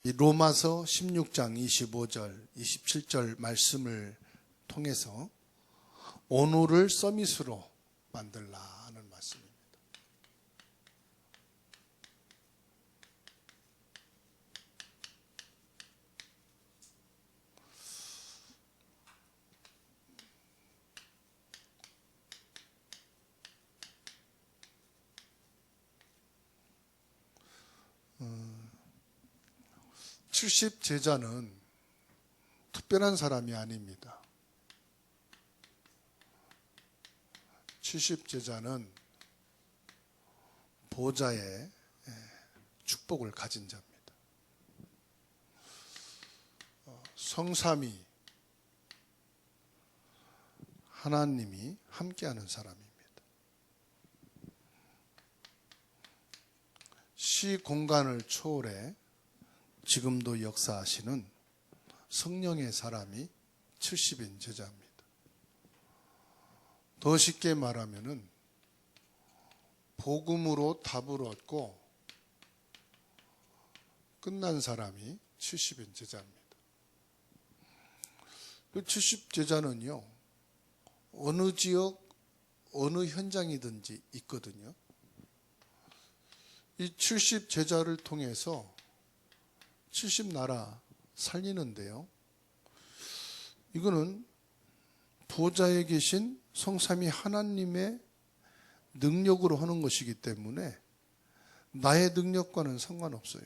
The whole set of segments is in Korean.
이 로마서 16장 25절, 27절 말씀을 통해서 오늘을 서밋으로 만들라 하는 말씀입니다. 칠십 제자는 특별한 사람이 아닙니다. 70 제자는 보좌의 축복을 가진 자입니다. 성삼위 하나님이 함께하는 사람입니다. 시 공간을 초월해 지금도 역사하시는 성령의 사람이 70인 제자입니다. 더 쉽게 말하면은 복음으로 답을 얻고 끝난 사람이 70인 제자입니다. 그 70 제자는요, 어느 지역, 어느 현장이든지 있거든요. 이 70 제자를 통해서 70나라 살리는데요. 이거는 보좌에 계신 성삼위 하나님의 능력으로 하는 것이기 때문에 나의 능력과는 상관없어요.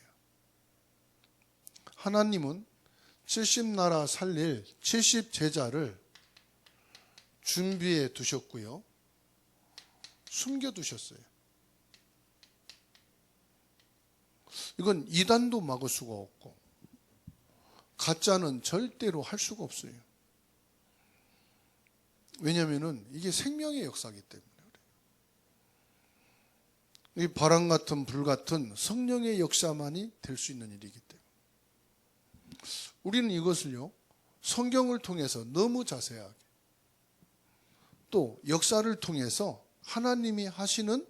하나님은 70나라 살릴 70 제자를 준비해 두셨고요. 숨겨 두셨어요. 이건 이단도 막을 수가 없고 가짜는 절대로 할 수가 없어요. 왜냐하면 이게 생명의 역사이기 때문에 그래요. 이 바람 같은 불 같은 성령의 역사만이 될 수 있는 일이기 때문에 우리는 이것을요, 성경을 통해서 너무 자세하게 또 역사를 통해서 하나님이 하시는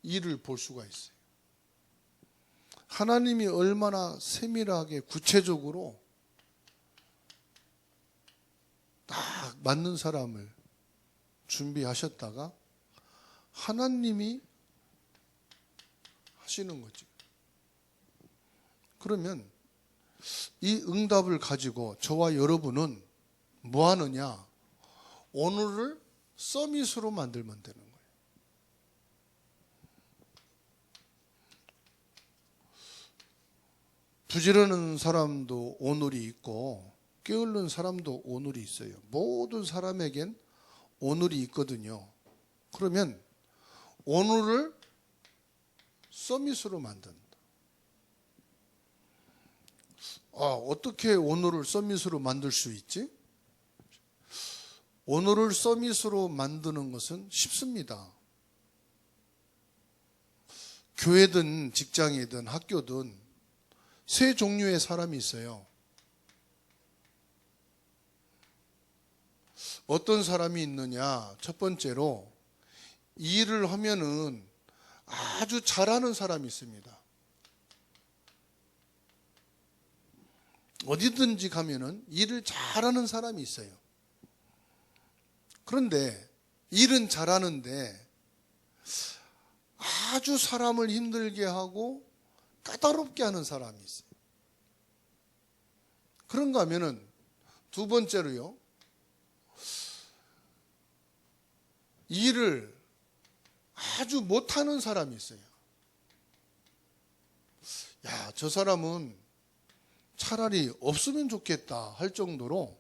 일을 볼 수가 있어요. 하나님이 얼마나 세밀하게 구체적으로 딱 맞는 사람을 준비하셨다가 하나님이 하시는 거지. 그러면 이 응답을 가지고 저와 여러분은 뭐 하느냐? 오늘을 서밋으로 만들면 되는 거예요. 부지런한 사람도 오늘이 있고 게으른 사람도 오늘이 있어요. 모든 사람에겐 오늘이 있거든요. 그러면 오늘을 서밋으로 만든다. 어떻게 오늘을 서밋으로 만들 수 있지? 오늘을 서밋으로 만드는 것은 쉽습니다. 교회든 직장이든 학교든 세 종류의 사람이 있어요. 어떤 사람이 있느냐? 첫 번째로 일을 하면은 아주 잘하는 사람이 있습니다. 어디든지 가면은 일을 잘하는 사람이 있어요. 그런데 일은 잘하는데 아주 사람을 힘들게 하고 까다롭게 하는 사람이 있어요. 그런가 하면은 두 번째로요, 일을 아주 못하는 사람이 있어요. 야, 저 사람은 차라리 없으면 좋겠다 할 정도로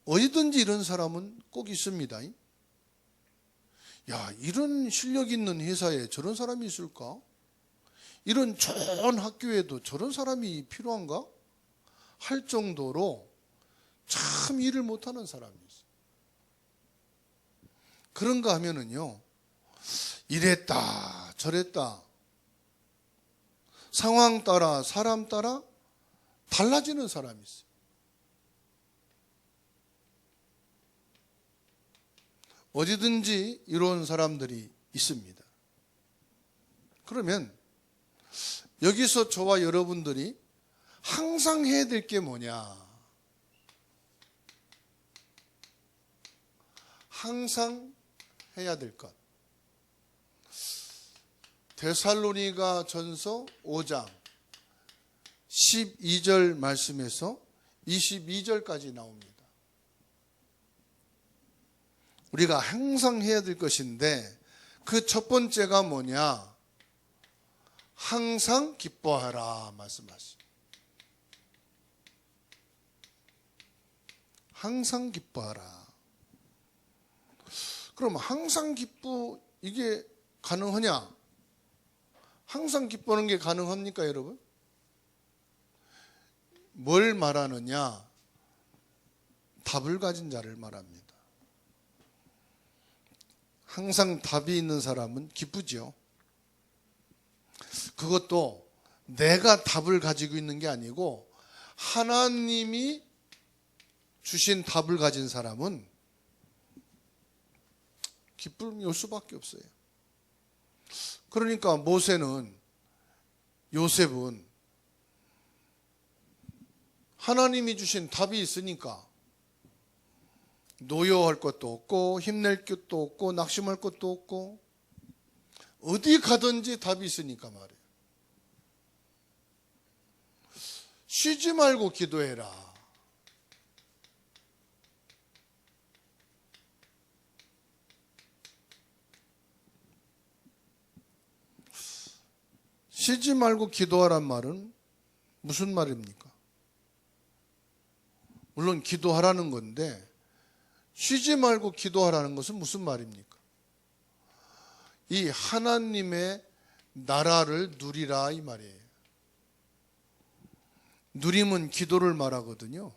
어디든지 이런 사람은 꼭 있습니다. 야, 이런 실력 있는 회사에 저런 사람이 있을까? 이런 좋은 학교에도 저런 사람이 필요한가? 할 정도로 참 일을 못하는 사람이 있어요. 그런가 하면은요, 이랬다 저랬다 상황 따라 사람 따라 달라지는 사람이 있어요. 어디든지 이런 사람들이 있습니다. 그러면 여기서 저와 여러분들이 항상 해야 될 게 뭐냐? 항상 해야 될 것. 데살로니가 전서 5장 12절 말씀에서 22절까지 나옵니다. 우리가 항상 해야 될 것인데 그 첫 번째가 뭐냐? 항상 기뻐하라 말씀하십니다. 항상 기뻐하라. 그럼 항상 이게 가능하냐? 항상 기뻐하는 게 가능합니까, 여러분? 뭘 말하느냐? 답을 가진 자를 말합니다. 항상 답이 있는 사람은 기쁘죠. 그것도 내가 답을 가지고 있는 게 아니고 하나님이 주신 답을 가진 사람은 기쁨이 올 수밖에 없어요. 그러니까 요셉은 하나님이 주신 답이 있으니까 노여할 것도 없고 힘낼 것도 없고 낙심할 것도 없고 어디 가든지 답이 있으니까 말이에요. 쉬지 말고 기도해라. 쉬지 말고 기도하란 말은 무슨 말입니까? 물론 기도하라는 건데 쉬지 말고 기도하라는 것은 무슨 말입니까? 이 하나님의 나라를 누리라 이 말이에요. 누림은 기도를 말하거든요.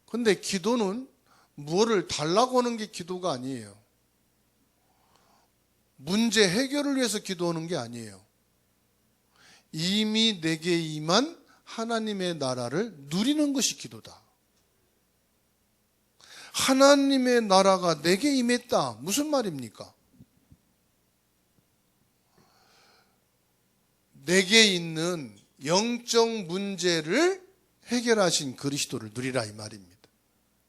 근데 기도는 무엇을 달라고 하는 게 기도가 아니에요. 문제 해결을 위해서 기도하는 게 아니에요. 이미 내게 임한 하나님의 나라를 누리는 것이 기도다. 하나님의 나라가 내게 임했다. 무슨 말입니까? 내게 있는 영적 문제를 해결하신 그리스도를 누리라 이 말입니다.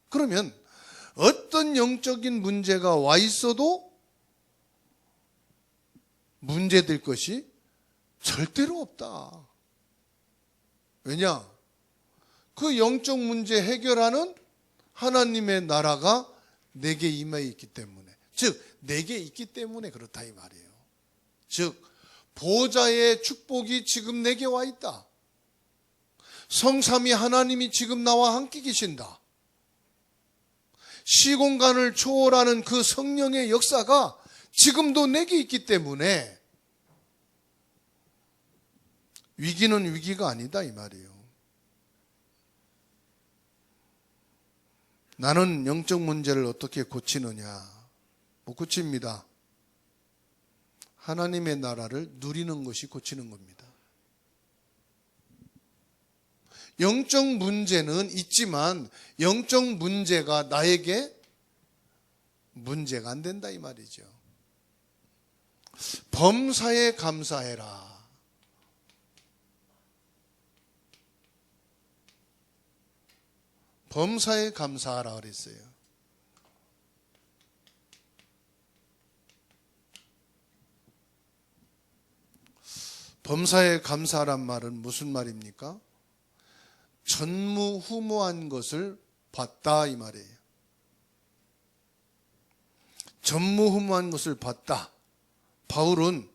그러면 어떤 영적인 문제가 와 있어도 문제될 것이 절대로 없다. 왜냐? 그 영적 문제 해결하는 하나님의 나라가 내게 임해 있기 때문에, 즉 내게 있기 때문에 그렇다 이 말이에요. 즉 보좌의 축복이 지금 내게 와 있다. 성삼위 하나님이 지금 나와 함께 계신다. 시공간을 초월하는 그 성령의 역사가 지금도 내게 있기 때문에 위기는 위기가 아니다 이 말이에요. 나는 영적 문제를 어떻게 고치느냐? 못 고칩니다. 하나님의 나라를 누리는 것이 고치는 겁니다. 영적 문제는 있지만 영적 문제가 나에게 문제가 안 된다 이 말이죠. 범사에 감사해라. 범사에 감사하라 그랬어요. 범사에 감사하란 말은 무슨 말입니까? 전무후무한 것을 봤다 이 말이에요. 전무후무한 것을 봤다. 바울은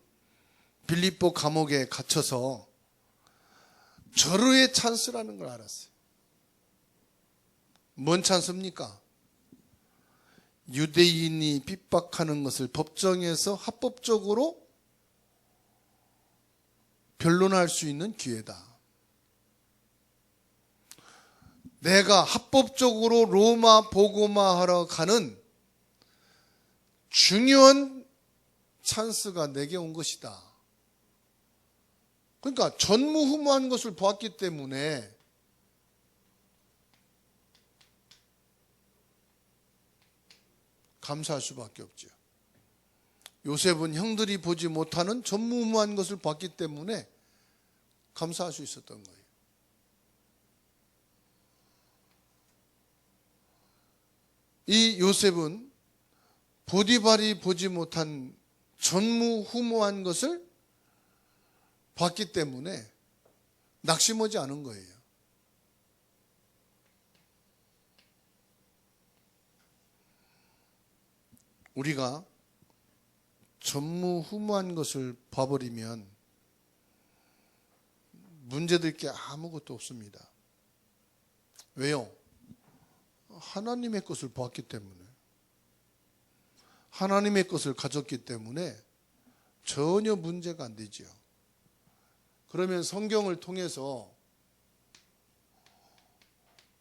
빌립보 감옥에 갇혀서 절호의 찬스라는 걸 알았어요. 뭔 찬스입니까? 유대인이 핍박하는 것을 법정에서 합법적으로 변론할 수 있는 기회다. 내가 합법적으로 로마 복음화하러 가는 중요한 찬스가 내게 온 것이다. 그러니까 전무후무한 것을 보았기 때문에 감사할 수밖에 없죠. 요셉은 형들이 보지 못하는 전무후무한 것을 봤기 때문에 감사할 수 있었던 거예요. 이 요셉은 보디발이 보지 못한 전무후무한 것을 봤기 때문에 낙심하지 않은 거예요. 우리가 전무후무한 것을 봐버리면 문제될 게 아무것도 없습니다. 왜요? 하나님의 것을 봤기 때문에, 하나님의 것을 가졌기 때문에 전혀 문제가 안 되죠. 그러면 성경을 통해서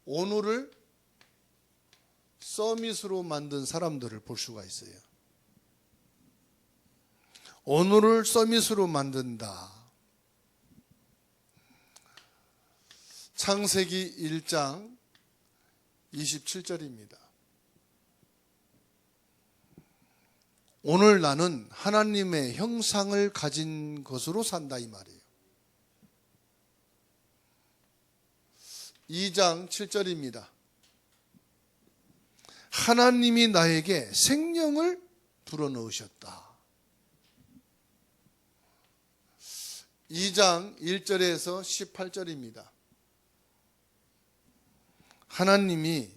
오늘을 서밋으로 만든 사람들을 볼 수가 있어요. 오늘을 서밋으로 만든다. 창세기 1장 27절입니다. 오늘 나는 하나님의 형상을 가진 것으로 산다, 이 말이에요. 2장 7절입니다. 하나님이 나에게 생명을 불어넣으셨다. 2장 1절에서 18절입니다. 하나님이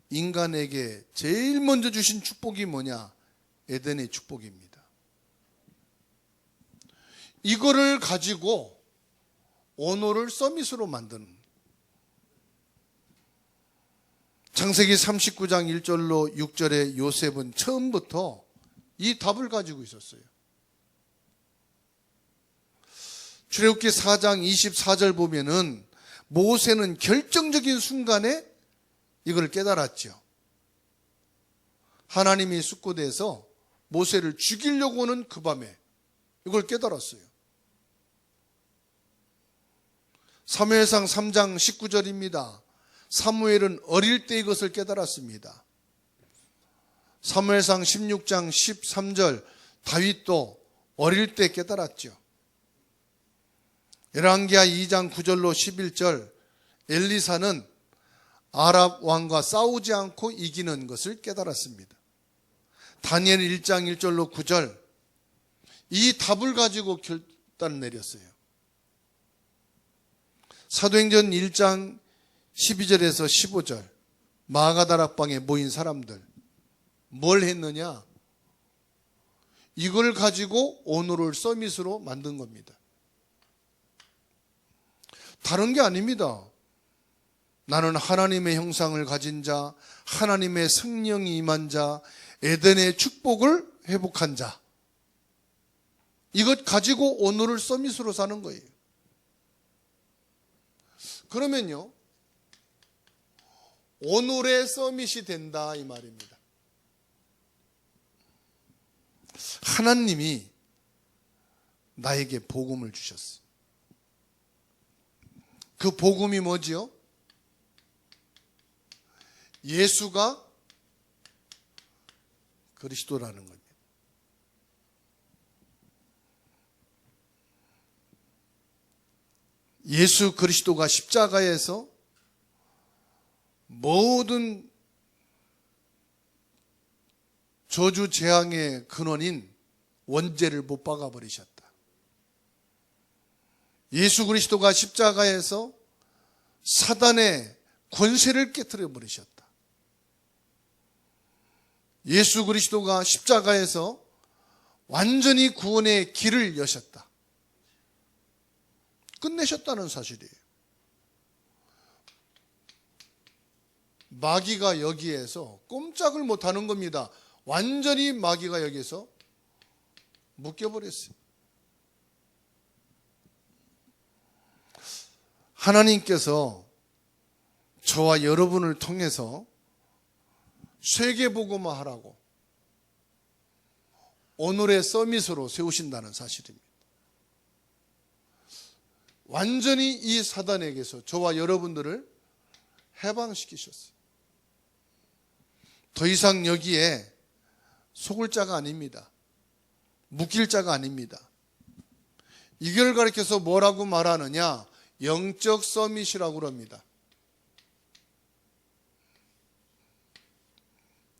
인간에게 제일 먼저 주신 축복이 뭐냐? 에덴의 축복입니다. 이거를 가지고 오늘을 서밋으로 만드는, 창세기 39장 1절로 6절에 요셉은 처음부터 이 답을 가지고 있었어요. 출애굽기 4장 24절 보면은 모세는 결정적인 순간에 이걸 깨달았죠. 하나님이 숫고대에서 모세를 죽이려고 오는 그 밤에 이걸 깨달았어요. 사무엘상 3장 19절입니다. 사무엘은 어릴 때 이것을 깨달았습니다. 사무엘상 16장 13절 다윗도 어릴 때 깨달았죠. 열왕기하 2장 9절로 11절 엘리사는 아랍 왕과 싸우지 않고 이기는 것을 깨달았습니다. 다니엘 1장 1절로 9절 이 답을 가지고 결단을 내렸어요. 사도행전 1장 12절에서 15절 마가다락방에 모인 사람들 뭘 했느냐? 이걸 가지고 오늘을 서밋으로 만든 겁니다. 다른 게 아닙니다. 나는 하나님의 형상을 가진 자, 하나님의 성령이 임한 자, 에덴의 축복을 회복한 자, 이것 가지고 오늘을 서밋으로 사는 거예요. 그러면요, 오늘의 서밋이 된다 이 말입니다. 하나님이 나에게 복음을 주셨어. 그 복음이 뭐지요? 예수가 그리스도라는 겁니다. 예수 그리스도가 십자가에서 모든 저주 재앙의 근원인 원죄를 못 박아 버리셨다. 예수 그리스도가 십자가에서 사단의 권세를 깨트려 버리셨다. 예수 그리스도가 십자가에서 완전히 구원의 길을 여셨다. 끝내셨다는 사실이에요. 마귀가 여기에서 꼼짝을 못하는 겁니다. 완전히 마귀가 여기에서 묶여버렸어요. 하나님께서 저와 여러분을 통해서 세계복음화 하라고 오늘의 서밋으로 세우신다는 사실입니다. 완전히 이 사단에게서 저와 여러분들을 해방시키셨어요. 더 이상 여기에 속을 자가 아닙니다. 묶일 자가 아닙니다. 이걸 가리켜서 뭐라고 말하느냐? 영적 서밋이라고 그럽니다.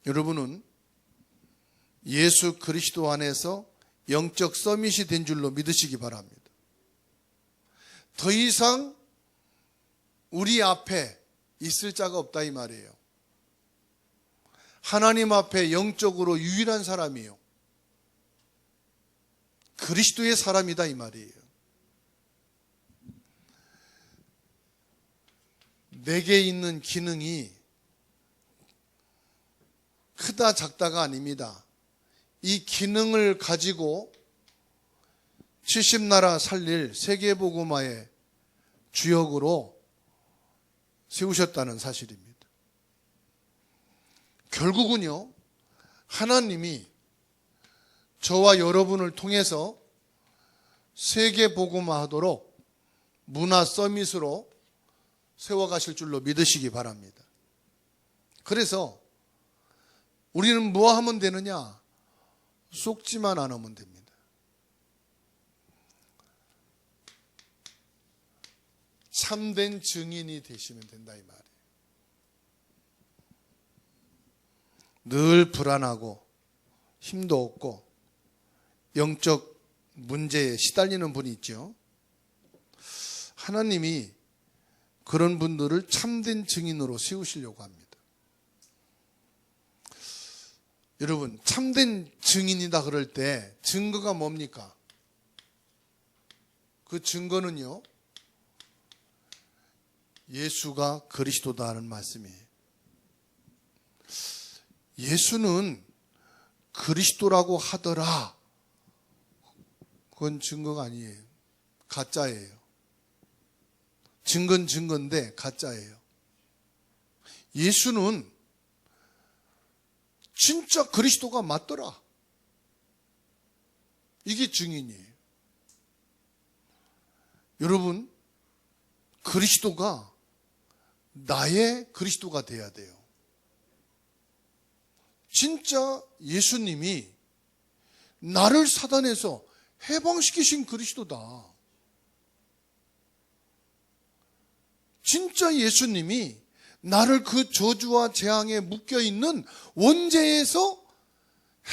여러분은 예수 그리스도 안에서 영적 서밋이 된 줄로 믿으시기 바랍니다. 더 이상 우리 앞에 있을 자가 없다 이 말이에요. 하나님 앞에 영적으로 유일한 사람이요, 그리스도의 사람이다 이 말이에요. 내게 있는 기능이 크다 작다가 아닙니다. 이 기능을 가지고 70나라 살릴 세계복음화의 주역으로 세우셨다는 사실입니다. 결국은요, 하나님이 저와 여러분을 통해서 세계복음화하도록 문화 서밋으로 세워가실 줄로 믿으시기 바랍니다. 그래서 우리는 뭐 하면 되느냐? 속지만 않으면 됩니다. 참된 증인이 되시면 된다 이 말이에요. 늘 불안하고 힘도 없고 영적 문제에 시달리는 분이 있죠. 하나님이 그런 분들을 참된 증인으로 세우시려고 합니다. 여러분, 참된 증인이다 그럴 때 증거가 뭡니까? 그 증거는요, 예수가 그리스도다 하는 말씀이에요. 예수는 그리스도라고 하더라, 그건 증거가 아니에요. 가짜예요. 증거는 증거인데 가짜예요. 예수는 진짜 그리스도가 맞더라, 이게 증인이에요. 여러분, 그리스도가 나의 그리스도가 돼야 돼요. 진짜 예수님이 나를 사단에서 해방시키신 그리스도다. 진짜 예수님이 나를 그 저주와 재앙에 묶여있는 원죄에서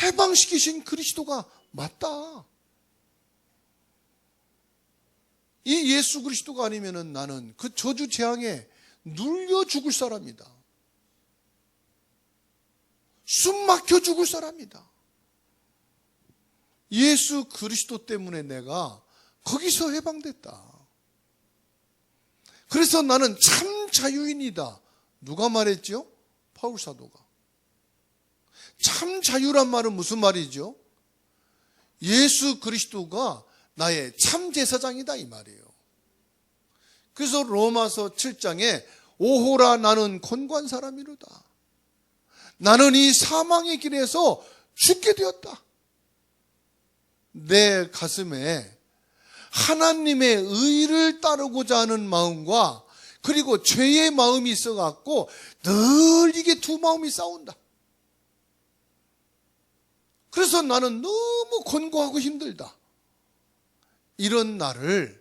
해방시키신 그리스도가 맞다. 이 예수 그리스도가 아니면은 나는 그 저주 재앙에 눌려 죽을 사람이다. 숨 막혀 죽을 사람이다. 예수 그리스도 때문에 내가 거기서 해방됐다. 그래서 나는 참 자유인이다. 누가 말했죠? 바울 사도가. 참 자유란 말은 무슨 말이죠? 예수 그리스도가 나의 참 제사장이다 이 말이에요. 그래서 로마서 7장에 오호라 나는 곤고한 사람이로다. 나는 이 사망의 길에서 죽게 되었다. 내 가슴에 하나님의 의를 따르고자 하는 마음과 그리고 죄의 마음이 있어갖고 늘 이게 두 마음이 싸운다. 그래서 나는 너무 곤고하고 힘들다. 이런 나를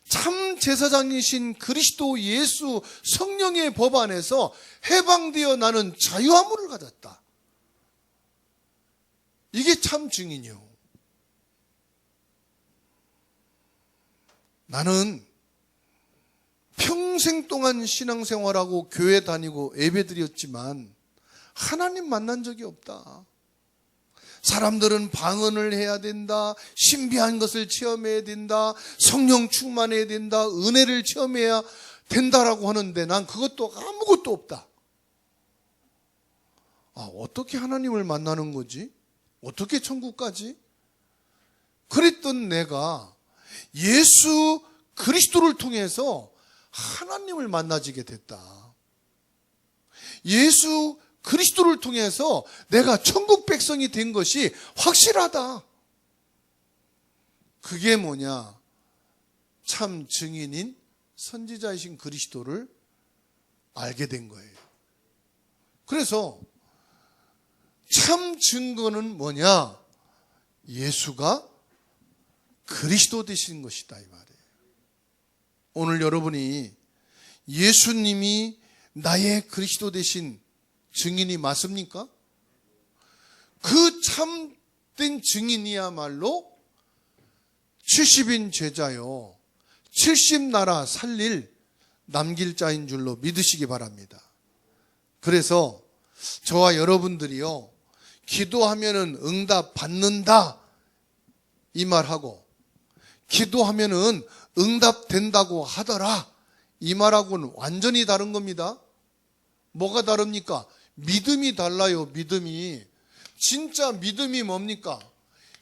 참 제사장이신 그리스도 예수 성령의 법 안에서 해방되어 나는 자유함을 가졌다. 이게 참 증인이요. 나는 평생 동안 신앙생활하고 교회 다니고 예배드렸지만 하나님 만난 적이 없다. 사람들은 방언을 해야 된다, 신비한 것을 체험해야 된다, 성령 충만해야 된다, 은혜를 체험해야 된다라고 하는데 난 그것도 아무것도 없다. 어떻게 하나님을 만나는 거지? 어떻게 천국 가지? 그랬던 내가 예수 그리스도를 통해서 하나님을 만나지게 됐다. 예수 그리스도를 통해서 내가 천국 백성이 된 것이 확실하다. 그게 뭐냐? 참 증인인 선지자이신 그리스도를 알게 된 거예요. 그래서 참 증거는 뭐냐? 예수가 그리스도 되신 것이다 이 말이에요. 오늘 여러분이 예수님이 나의 그리스도 되신 증인이 맞습니까? 그 참된 증인이야말로 70인 제자요 70나라 살릴 남길 자인 줄로 믿으시기 바랍니다. 그래서 저와 여러분들이요 기도하면은 응답 받는다 이 말하고 기도하면은 응답된다고 하더라 이 말하고는 완전히 다른 겁니다. 뭐가 다릅니까? 믿음이 달라요. 믿음이. 진짜 믿음이 뭡니까?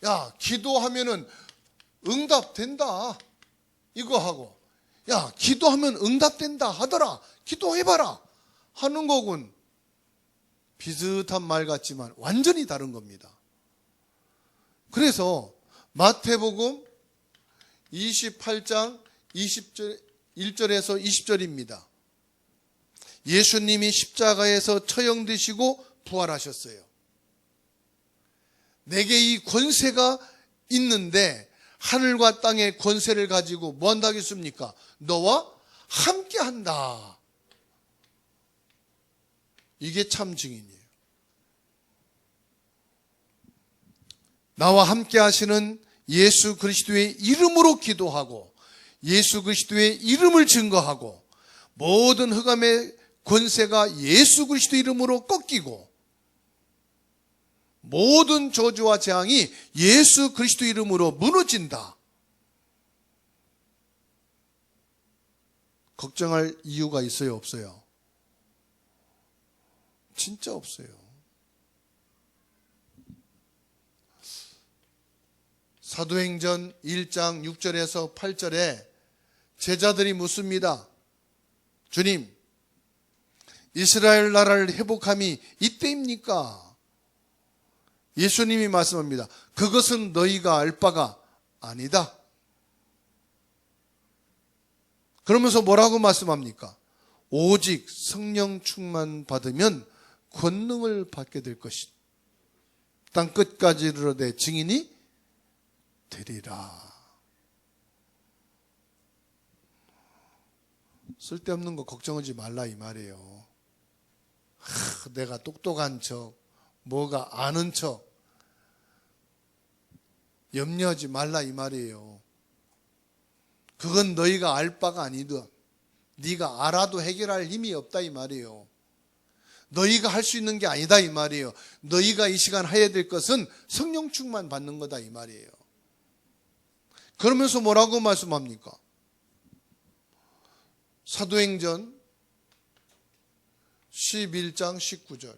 야, 기도하면은 응답된다 이거 하고, 야, 기도하면 응답된다 하더라 기도해봐라 하는 거군 비슷한 말 같지만 완전히 다른 겁니다. 그래서 마태복음 28장 1절에서 20절입니다. 예수님이 십자가에서 처형되시고 부활하셨어요. 내게 이 권세가 있는데 하늘과 땅의 권세를 가지고 뭐 한다겠습니까? 너와 함께 한다. 이게 참 증인이에요. 나와 함께 하시는 예수 그리스도의 이름으로 기도하고 예수 그리스도의 이름을 증거하고 모든 흑암의 권세가 예수 그리스도 이름으로 꺾이고 모든 저주와 재앙이 예수 그리스도 이름으로 무너진다. 걱정할 이유가 있어요, 없어요? 진짜 없어요. 사도행전 1장 6절에서 8절에 제자들이 묻습니다. 주님, 이스라엘 나라를 회복함이 이때입니까? 예수님이 말씀합니다. 그것은 너희가 알 바가 아니다. 그러면서 뭐라고 말씀합니까? 오직 성령 충만 받으면 권능을 받게 될 것이다. 땅 끝까지 이르러 내 증인이 되리라. 쓸데없는 거 걱정하지 말라 이 말이에요. 내가 똑똑한 척, 뭐가 아는 척 염려하지 말라 이 말이에요. 그건 너희가 알 바가 아니다. 네가 알아도 해결할 힘이 없다 이 말이에요. 너희가 할 수 있는 게 아니다 이 말이에요. 너희가 이 시간 해야 될 것은 성령 충만 받는 거다 이 말이에요. 그러면서 뭐라고 말씀합니까? 사도행전 11장 19절.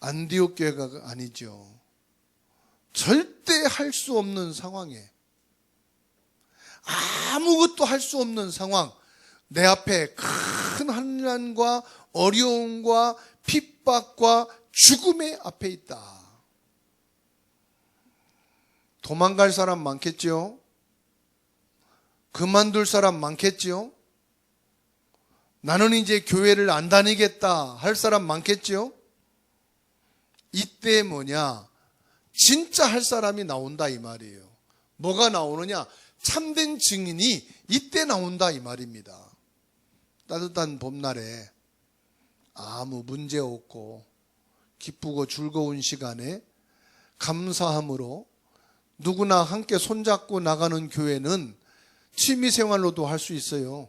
안디옥 교회가 아니죠. 절대 할 수 없는 상황에, 아무것도 할 수 없는 상황, 내 앞에 큰 환난과 어려움과 핍박과 죽음의 앞에 있다. 도망갈 사람 많겠죠? 그만둘 사람 많겠죠? 나는 이제 교회를 안 다니겠다 할 사람 많겠죠? 이때 뭐냐? 진짜 할 사람이 나온다 이 말이에요. 뭐가 나오느냐? 참된 증인이 이때 나온다 이 말입니다. 따뜻한 봄날에 아무 문제 없고 기쁘고 즐거운 시간에 감사함으로 누구나 함께 손잡고 나가는 교회는 취미생활로도 할 수 있어요.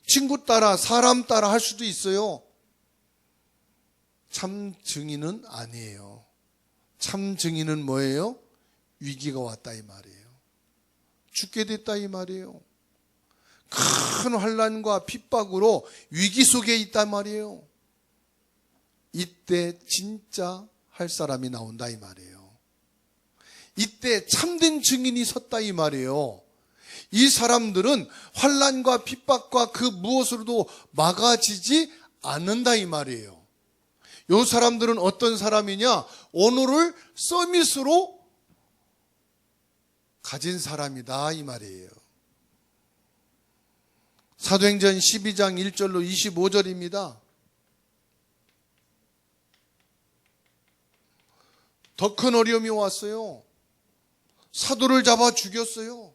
친구 따라 사람 따라 할 수도 있어요. 참 증인은 아니에요. 참 증인은 뭐예요? 위기가 왔다 이 말이에요. 죽게 됐다 이 말이에요. 큰 환난과 핍박으로 위기 속에 있단 말이에요. 이때 진짜 할 사람이 나온다 이 말이에요. 이때 참된 증인이 섰다 이 말이에요. 이 사람들은 환난과 핍박과 그 무엇으로도 막아지지 않는다 이 말이에요. 이 사람들은 어떤 사람이냐? 오늘을 서밋으로 가진 사람이다 이 말이에요. 사도행전 12장 1절로 25절입니다. 더 큰 어려움이 왔어요. 사도를 잡아 죽였어요.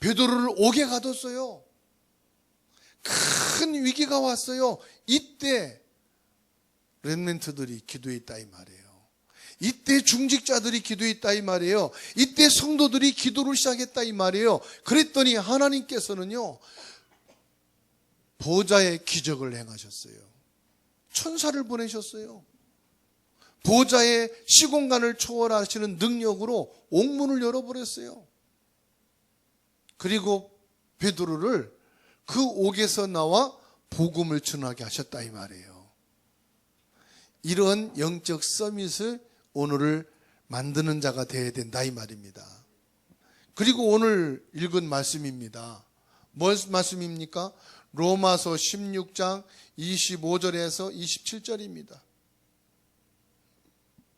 베드로를 옥에 가뒀어요. 큰 위기가 왔어요. 이때 렘넌트들이 기도했다 이 말이에요. 이때 중직자들이 기도했다 이 말이에요. 이때 성도들이 기도를 시작했다 이 말이에요. 그랬더니 하나님께서는요, 보좌의 기적을 행하셨어요. 천사를 보내셨어요. 보좌의 시공간을 초월하시는 능력으로 옥문을 열어버렸어요. 그리고 베드로를 그 옥에서 나와 복음을 전하게 하셨다 이 말이에요. 이런 영적 서밋을 오늘을 만드는 자가 되어야 된다 이 말입니다. 그리고 오늘 읽은 말씀입니다. 무슨 말씀입니까? 로마서 16장 25절에서 27절입니다.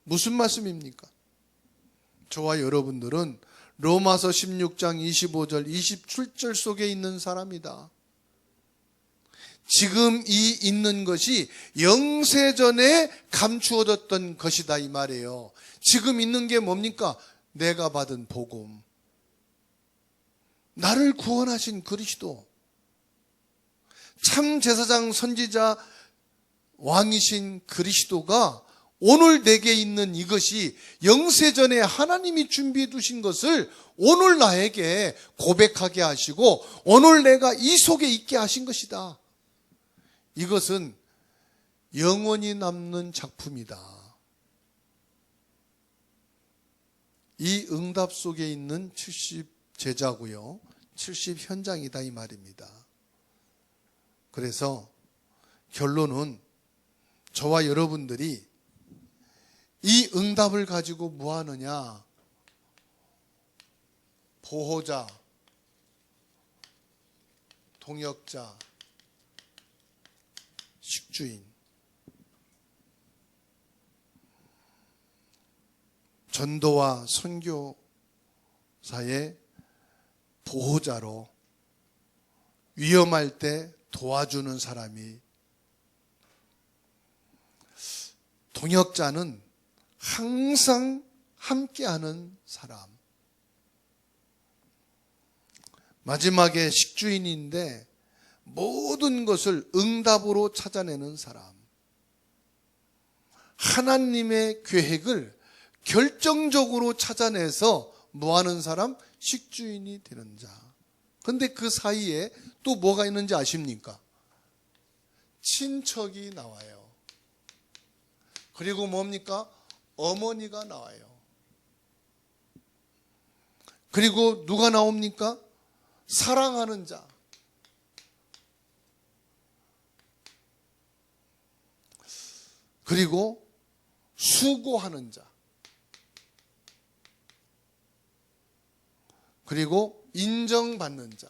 무슨 말씀입니까? 저와 여러분들은 로마서 16장 25절 27절 속에 있는 사람이다. 지금 이 있는 것이 영세전에 감추어졌던 것이다 이 말이에요. 지금 있는 게 뭡니까? 내가 받은 복음, 나를 구원하신 그리스도, 참 제사장 선지자 왕이신 그리스도가 오늘 내게 있는 이것이 영세전에 하나님이 준비해 두신 것을 오늘 나에게 고백하게 하시고 오늘 내가 이 속에 있게 하신 것이다. 이것은 영원히 남는 작품이다. 이 응답 속에 있는 70 제자고요, 70 현장이다 이 말입니다. 그래서 결론은 저와 여러분들이 이 응답을 가지고 뭐 하느냐? 보호자, 동역자, 식주인, 전도와 선교사의 보호자로 위험할 때 도와주는 사람이, 동역자는 항상 함께하는 사람, 마지막에 식주인인데 모든 것을 응답으로 찾아내는 사람, 하나님의 계획을 결정적으로 찾아내서 뭐하는 사람? 식주인이 되는 자. 그런데 그 사이에 또 뭐가 있는지 아십니까? 친척이 나와요. 그리고 뭡니까? 어머니가 나와요. 그리고 누가 나옵니까? 사랑하는 자. 그리고 수고하는 자. 그리고 인정받는 자.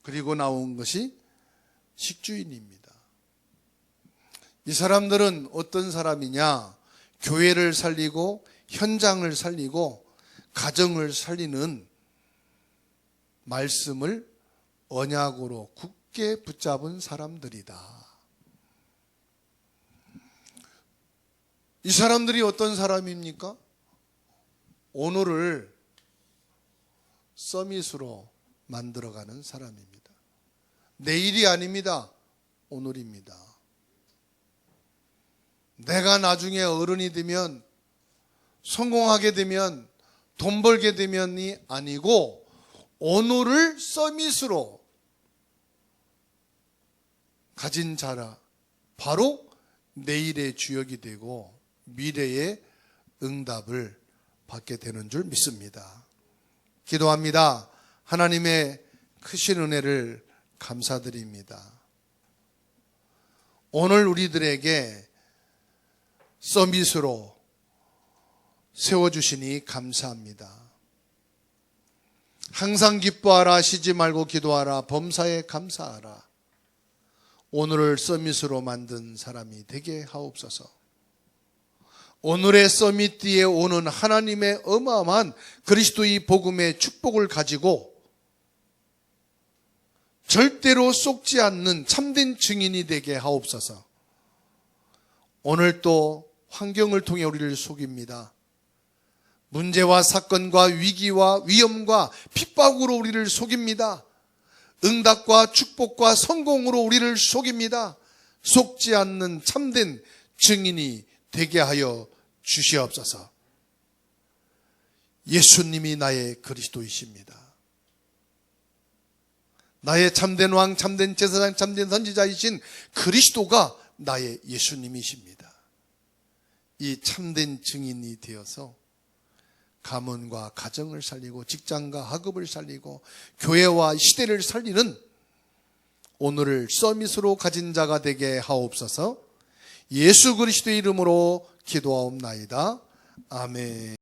그리고 나온 것이 식주인입니다. 이 사람들은 어떤 사람이냐? 교회를 살리고 현장을 살리고 가정을 살리는 말씀을 언약으로 굳게 붙잡은 사람들이다. 이 사람들이 어떤 사람입니까? 오늘을 서밋으로 만들어가는 사람입니다. 내일이 아닙니다. 오늘입니다. 내가 나중에 어른이 되면, 성공하게 되면, 돈 벌게 되면이 아니고 오늘을 서밋으로 가진 자라 바로 내일의 주역이 되고 미래의 응답을 받게 되는 줄 믿습니다. 기도합니다. 하나님의 크신 은혜를 감사드립니다. 오늘 우리들에게 서밋으로 세워주시니 감사합니다. 항상 기뻐하라, 쉬지 말고 기도하라, 범사에 감사하라. 오늘을 서밋으로 만든 사람이 되게 하옵소서. 오늘의 서밋 뒤에 오는 하나님의 어마어마한 그리스도의 복음의 축복을 가지고 절대로 속지 않는 참된 증인이 되게 하옵소서. 오늘 또 환경을 통해 우리를 속입니다. 문제와 사건과 위기와 위험과 핍박으로 우리를 속입니다. 응답과 축복과 성공으로 우리를 속입니다. 속지 않는 참된 증인이 되게 하여 주시옵소서. 예수님이 나의 그리스도이십니다. 나의 참된 왕, 참된 제사장, 참된 선지자이신 그리스도가 나의 예수님이십니다. 이 참된 증인이 되어서 가문과 가정을 살리고 직장과 학업을 살리고 교회와 시대를 살리는 오늘을 서밋으로 가진 자가 되게 하옵소서. 예수 그리스도의 이름으로 기도하옵나이다. 아멘.